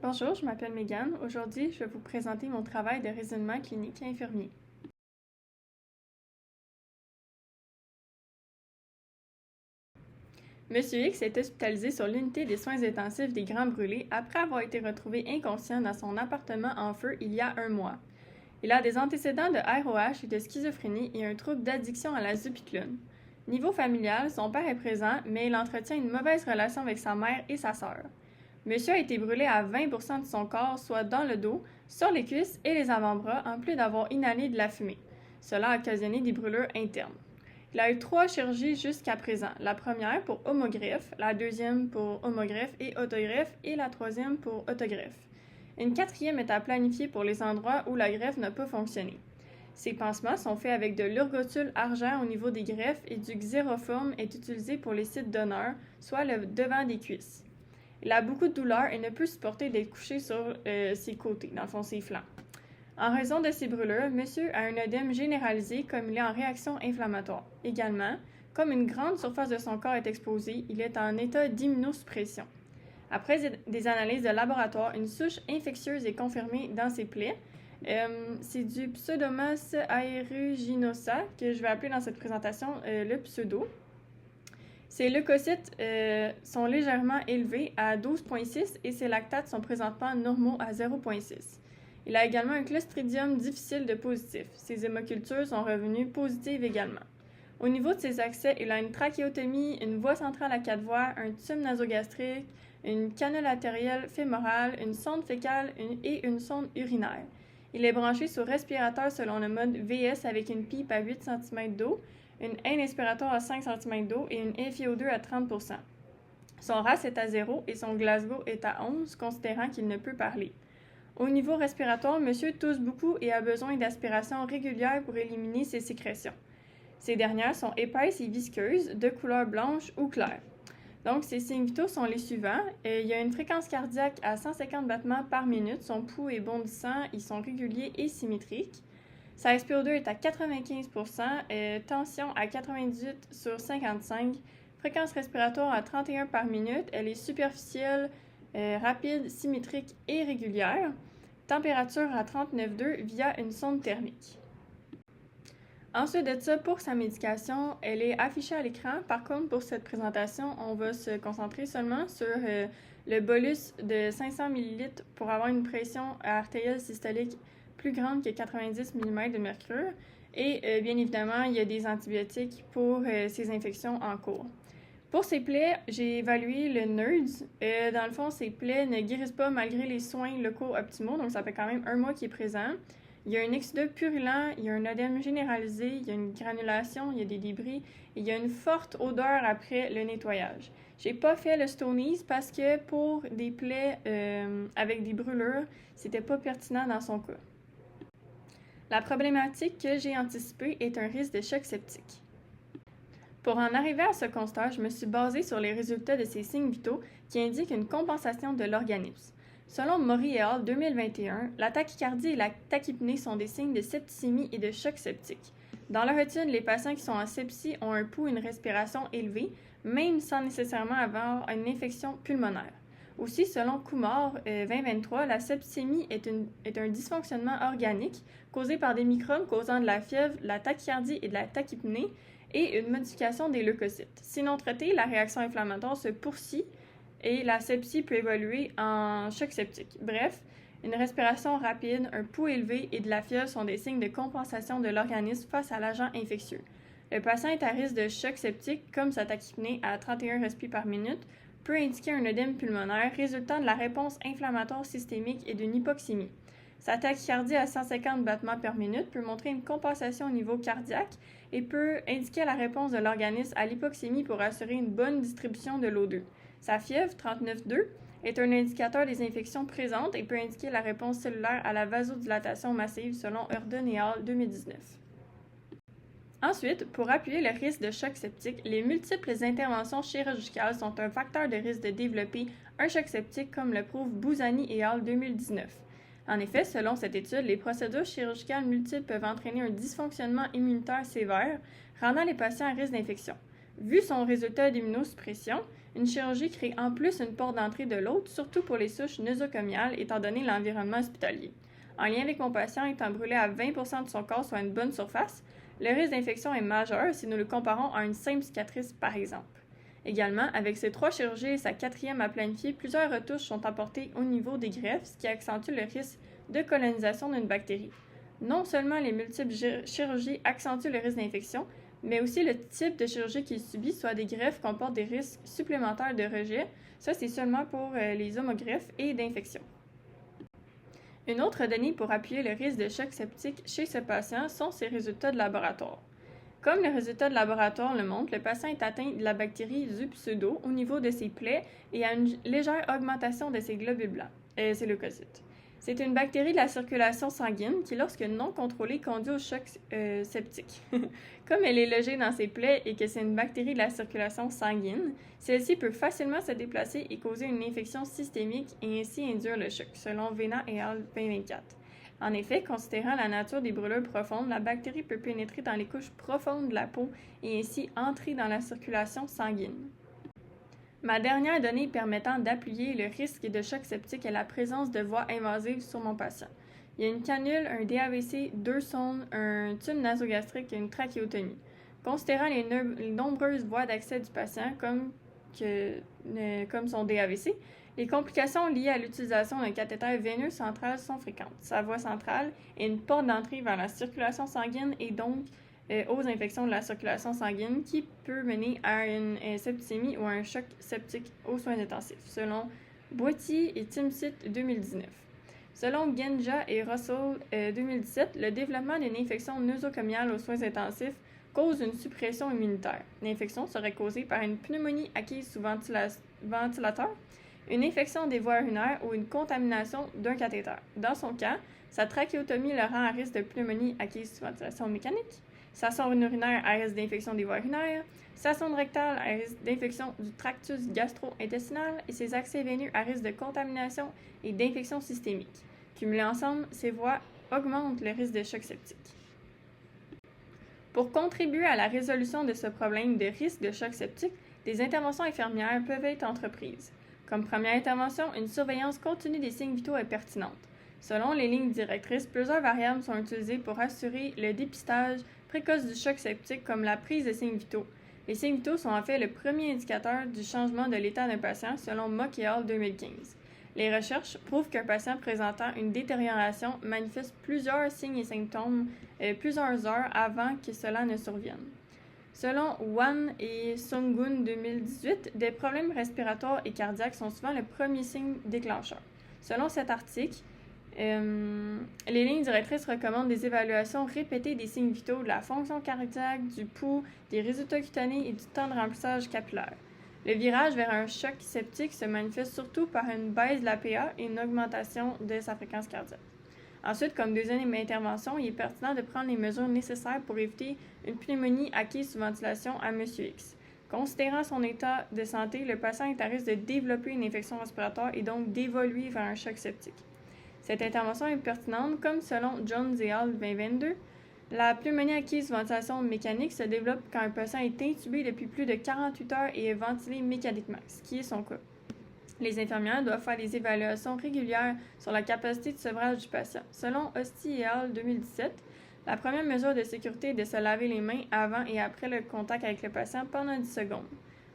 Bonjour, je m'appelle Megan. Aujourd'hui, je vais vous présenter mon travail de raisonnement clinique infirmier. Monsieur X est hospitalisé sur l'unité des soins intensifs des Grands Brûlés après avoir été retrouvé inconscient dans son appartement en feu il y a un mois. Il a des antécédents de ROH et de schizophrénie et un trouble d'addiction à la zupiclone. Niveau familial, son père est présent, mais il entretient une mauvaise relation avec sa mère et sa sœur. Monsieur a été brûlé à 20% de son corps, soit dans le dos, sur les cuisses et les avant-bras, en plus d'avoir inhalé de la fumée. Cela a occasionné des brûlures internes. Il a eu 3 chirurgies jusqu'à présent. La première pour homogreffe, la deuxième pour homogreffe et autogreffe et la troisième pour autogreffe. Une quatrième est à planifier pour les endroits où la greffe n'a pas fonctionné. Ces pansements sont faits avec de l'urgotule argent au niveau des greffes et du xéroforme est utilisé pour les sites d'honneur, soit le devant des cuisses. Il a beaucoup de douleur et ne peut supporter d'être couché sur ses côtés, dans le fond ses flancs. En raison de ces brûlures, monsieur a un œdème généralisé comme il est en réaction inflammatoire. Également, comme une grande surface de son corps est exposée, il est en état d'immunosuppression. Après des analyses de laboratoire, une souche infectieuse est confirmée dans ses plaies. C'est du Pseudomonas aeruginosa, que je vais appeler dans cette présentation le pseudo. Ses leucocytes sont légèrement élevés à 12,6 et ses lactates sont présentement normaux à 0,6. Il a également un clostridium difficile de positif. Ses hémocultures sont revenues positives également. Au niveau de ses accès, il a une trachéotomie, une voie centrale à 4 voies, un tube nasogastrique, une canule artérielle fémorale, une sonde fécale et une sonde urinaire. Il est branché sur respirateur selon le mode VS avec une pipe à 8 cm d'eau, une haine inspiratoire à 5 cm d'eau et une FiO2 à 30%. Son RAS est à 0 et son Glasgow est à 11, considérant qu'il ne peut parler. Au niveau respiratoire, monsieur tousse beaucoup et a besoin d'aspiration régulière pour éliminer ses sécrétions. Ces dernières sont épaisses et visqueuses, de couleur blanche ou claire. Donc, ses signes vitaux sont les suivants. Il y a une fréquence cardiaque à 150 battements par minute. Son pouls est bondissant, ils sont réguliers et symétriques. Sa SpO2 est à 95%, tension à 98/55, fréquence respiratoire à 31 par minute. Elle est superficielle, rapide, symétrique et régulière. Température à 39,2 via une sonde thermique. Ensuite de ça, pour sa médication, elle est affichée à l'écran. Par contre, pour cette présentation, on va se concentrer seulement sur le bolus de 500 ml pour avoir une pression artérielle systolique plus grande que 90 mm de mercure. Et bien évidemment, il y a des antibiotiques pour ces infections en cours. Pour ces plaies, j'ai évalué le NERDS. Dans le fond, ces plaies ne guérissent pas malgré les soins locaux optimaux, donc ça fait quand même un mois qu'il est présent. Il y a un exudat purulent, il y a un œdème généralisé, il y a une granulation, il y a des débris et il y a une forte odeur après le nettoyage. J'ai pas fait le Stonies parce que pour des plaies avec des brûlures, c'était pas pertinent dans son cas. La problématique que j'ai anticipée est un risque de choc septique. Pour en arriver à ce constat, je me suis basée sur les résultats de ces signes vitaux qui indiquent une compensation de l'organisme. Selon Maury et al. 2021, la tachycardie et la tachypnée sont des signes de septicémie et de choc septique. Dans leur étude, les patients qui sont en sepsie ont un pouls et une respiration élevés, même sans nécessairement avoir une infection pulmonaire. Aussi, selon Kumar 2023, la septicémie est un dysfonctionnement organique causé par des microbes causant de la fièvre, de la tachycardie et de la tachypnée et une modification des leucocytes. Sinon traitée, la réaction inflammatoire se poursuit et la sepsie peut évoluer en choc septique. Bref, une respiration rapide, un pouls élevé et de la fièvre sont des signes de compensation de l'organisme face à l'agent infectieux. Le patient est à risque de choc septique, comme sa tachypnée à 31 respi par minute, peut indiquer un œdème pulmonaire résultant de la réponse inflammatoire systémique et d'une hypoxémie. Sa tachycardie à 150 battements par minute peut montrer une compensation au niveau cardiaque et peut indiquer la réponse de l'organisme à l'hypoxémie pour assurer une bonne distribution de l'O2. Sa fièvre, 39,2, est un indicateur des infections présentes et peut indiquer la réponse cellulaire à la vasodilatation massive selon Hurden et al. 2019. Ensuite, pour appuyer le risque de choc septique, les multiples interventions chirurgicales sont un facteur de risque de développer un choc septique comme le prouve Bouzani et al. 2019. En effet, selon cette étude, les procédures chirurgicales multiples peuvent entraîner un dysfonctionnement immunitaire sévère, rendant les patients à risque d'infection. Vu son résultat d'immunosuppression, Une chirurgie crée en plus une porte d'entrée de l'autre, surtout pour les souches nosocomiales, étant donné l'environnement hospitalier. En lien avec mon patient étant brûlé à 20% de son corps, soit une bonne surface, le risque d'infection est majeur si nous le comparons à une simple cicatrice, par exemple. Également, avec ces 3 chirurgies et sa 4e à planifier, plusieurs retouches sont apportées au niveau des greffes, ce qui accentue le risque de colonisation d'une bactérie. Non seulement les multiples chirurgies accentuent le risque d'infection, mais aussi le type de chirurgie qu'il subit, soit des greffes, comporte des risques supplémentaires de rejet. Ça, c'est seulement pour les homogreffes et d'infection. Une autre donnée pour appuyer le risque de choc septique chez ce patient sont ses résultats de laboratoire. Comme les résultats de laboratoire le montrent, le patient est atteint de la bactérie du pseudo au niveau de ses plaies et a une légère augmentation de ses globules blancs, ses leucocytes. C'est une bactérie de la circulation sanguine qui, lorsque non contrôlée, conduit au choc septique. Comme elle est logée dans ses plaies et que c'est une bactérie de la circulation sanguine, celle-ci peut facilement se déplacer et causer une infection systémique et ainsi induire le choc, selon Vena et al. 2024. En effet, considérant la nature des brûlures profondes, la bactérie peut pénétrer dans les couches profondes de la peau et ainsi entrer dans la circulation sanguine. Ma dernière donnée permettant d'appuyer le risque de choc septique est la présence de voies invasives sur mon patient. Il y a une canule, un DAVC, 2 sondes, un tube nasogastrique et une trachéotomie. Considérant les nombreuses voies d'accès du patient, comme son DAVC, les complications liées à l'utilisation d'un cathéter veineux central sont fréquentes. Sa voie centrale est une porte d'entrée vers la circulation sanguine et donc aux infections de la circulation sanguine qui peut mener à une septicémie ou à un choc septique aux soins intensifs, selon Boitier et Timsit 2019. Selon Genja et Russell 2017, le développement d'une infection nosocomiale aux soins intensifs cause une suppression immunitaire. L'infection serait causée par une pneumonie acquise sous ventilateur, une infection des voies urinaires ou une contamination d'un cathéter. Dans son cas, sa trachéotomie le rend à risque de pneumonie acquise sous ventilation mécanique, sa sonde urinaire à risque d'infection des voies urinaires, sa sonde rectale à risque d'infection du tractus gastro-intestinal et ses accès veineux à risque de contamination et d'infection systémique. Cumulés ensemble, ces voies augmentent le risque de choc septique. Pour contribuer à la résolution de ce problème de risque de choc septique, des interventions infirmières peuvent être entreprises. Comme première intervention, une surveillance continue des signes vitaux est pertinente. Selon les lignes directrices, plusieurs variables sont utilisées pour assurer le dépistage précoce du choc septique comme la prise de signes vitaux. Les signes vitaux sont en fait le premier indicateur du changement de l'état d'un patient selon Mock et al. 2015. Les recherches prouvent qu'un patient présentant une détérioration manifeste plusieurs signes et symptômes plusieurs heures avant que cela ne survienne. Selon Wan et Sungun 2018, des problèmes respiratoires et cardiaques sont souvent le premier signe déclencheur. Selon cet article, les lignes directrices recommandent des évaluations répétées des signes vitaux, de la fonction cardiaque, du pouls, des résultats cutanés et du temps de remplissage capillaire. Le virage vers un choc septique se manifeste surtout par une baisse de la PA et une augmentation de sa fréquence cardiaque. Ensuite, comme deuxième intervention, il est pertinent de prendre les mesures nécessaires pour éviter une pneumonie acquise sous ventilation à M. X. Considérant son état de santé, le patient est à risque de développer une infection respiratoire et donc d'évoluer vers un choc septique. Cette intervention est pertinente, comme selon Jones et al. 2022. La pneumonie acquise sous ventilation mécanique se développe quand un patient est intubé depuis plus de 48 heures et est ventilé mécaniquement, ce qui est son cas. Les infirmières doivent faire des évaluations régulières sur la capacité de sevrage du patient. Selon Hosty et al. 2017, la première mesure de sécurité est de se laver les mains avant et après le contact avec le patient pendant 10 secondes.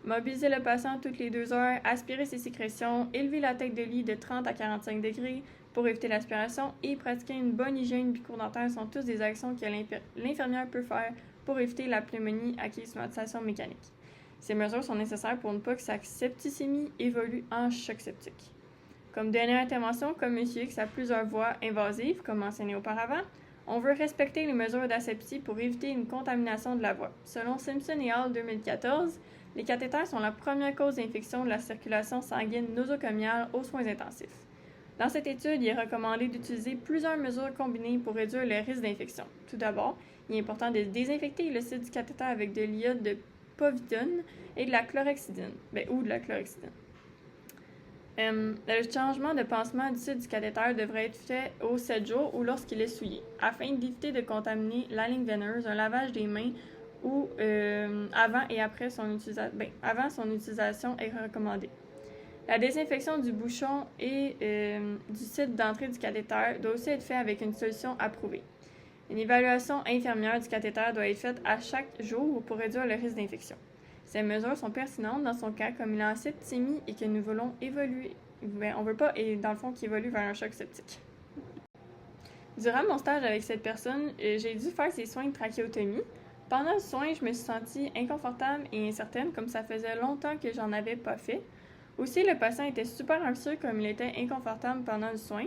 Mobiliser le patient toutes les 2 heures, aspirer ses sécrétions, élever la tête de lit de 30 à 45 degrés pour éviter l'aspiration et pratiquer une bonne hygiène bucco-dentaire sont tous des actions que l'infirmière peut faire pour éviter la pneumonie acquise sous ventilation mécanique. Ces mesures sont nécessaires pour ne pas que sa septicémie évolue en choc septique. Comme dernière intervention, comme M. X a plusieurs voies invasives, comme mentionné auparavant, on veut respecter les mesures d'asepsie pour éviter une contamination de la voie. Selon Simpson et al. 2014, les cathéters sont la première cause d'infection de la circulation sanguine nosocomiale aux soins intensifs. Dans cette étude, il est recommandé d'utiliser plusieurs mesures combinées pour réduire le risque d'infection. Tout d'abord, il est important de désinfecter le site du cathéter avec de l'iode de povidone et de la chlorhexidine, ou de la chlorhexidine. Le changement de pansement du site du cathéter devrait être fait aux 7 jours ou lorsqu'il est souillé. Afin d'éviter de contaminer la ligne veineuse, un lavage des mains ou avant et après son utilisation. Avant son utilisation est recommandée. La désinfection du bouchon et du site d'entrée du cathéter doit aussi être faite avec une solution approuvée. Une évaluation infirmière du cathéter doit être faite à chaque jour pour réduire le risque d'infection. Ces mesures sont pertinentes dans son cas comme il a un septicémie et que nous voulons évoluer. On ne veut pas, dans le fond, qu'il évolue vers un choc septique. Durant mon stage avec cette personne, j'ai dû faire ses soins de trachéotomie. Pendant le soin, je me suis sentie inconfortable et incertaine comme ça faisait longtemps que j'en avais pas fait. Aussi, le patient était super anxieux comme il était inconfortable pendant le soin.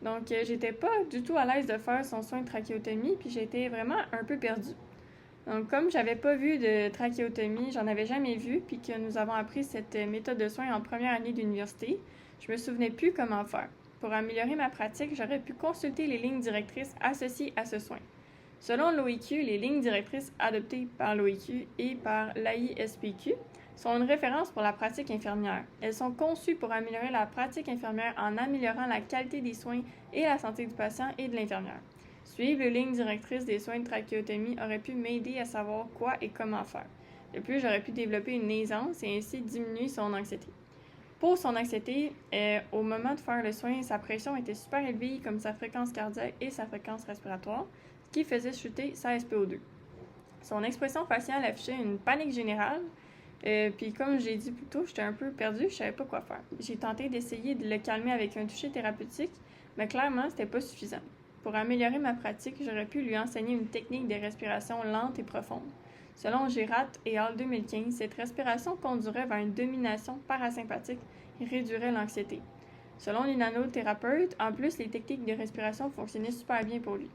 Donc, j'étais pas du tout à l'aise de faire son soin de trachéotomie, puis j'étais vraiment un peu perdue. Donc, comme j'avais pas vu de trachéotomie, j'en avais jamais vu, puis que nous avons appris cette méthode de soin en première année d'université, je me souvenais plus comment faire. Pour améliorer ma pratique, j'aurais pu consulter les lignes directrices associées à ce soin. Selon l'OIQ, les lignes directrices adoptées par l'OIQ et par l'AISPQ sont une référence pour la pratique infirmière. Elles sont conçues pour améliorer la pratique infirmière en améliorant la qualité des soins et la santé du patient et de l'infirmière. Suivre les lignes directrices des soins de trachéotomie aurait pu m'aider à savoir quoi et comment faire. De plus, j'aurais pu développer une aisance et ainsi diminuer son anxiété. Pour son anxiété, au moment de faire le soin, sa pression était super élevée comme sa fréquence cardiaque et sa fréquence respiratoire, ce qui faisait chuter sa SpO2. Son expression faciale affichait une panique générale, puis comme j'ai dit plus tôt, j'étais un peu perdue, je savais pas quoi faire. J'ai tenté d'essayer de le calmer avec un toucher thérapeutique, mais clairement, c'était pas suffisant. Pour améliorer ma pratique, j'aurais pu lui enseigner une technique de respiration lente et profonde. Selon Girard et al. 2015, cette respiration conduirait vers une domination parasympathique et réduirait l'anxiété. Selon les nanothérapeutes, en plus, les techniques de respiration fonctionnaient super bien pour lui.